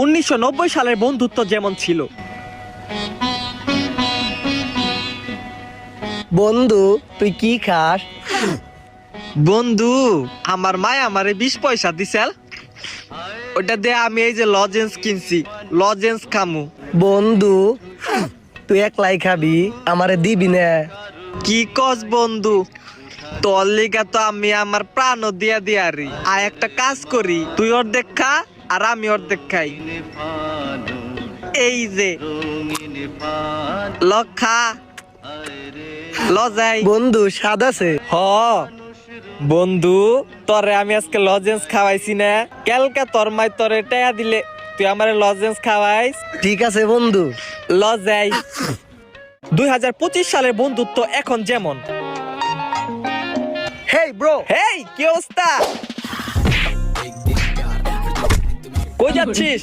1990 সালের বন্ধুত্ব যেমন ছিল। বন্ধু তুই কি খাস? বন্ধু আমার মায় আমারে 20 পয়সা দিছিল, ওটা দিয়ে আমি এই যে লজেন্স কিনছি, লজেন্স খামু। বন্ধু তুই একলাই খাবি, আমারে দিবি না? কি কস বন্ধু, তোর লিগা তো আমি আমার প্রাণও দিয়া দিয়ারি। আর একটা কাজ করি, তুই অর্ধেক খা আর আমি অর্ধেক খাই। এই যে লক্ষা লজাই। বন্ধু স্বাদ আছে? হ বন্ধু, তোরে আমি আজকে লজেন্স খাওয়াইছি না, কালকে তোর মাই তোরে টাকা দিলে তুই আমারে লজেন্স খাওয়াইস। ঠিক আছে বন্ধু। লজাই। 2025 সালের বন্ধুত্ব এখন যেমন। হেই ব্রো, হেই কি অবস্থা, কই যাচ্ছিস?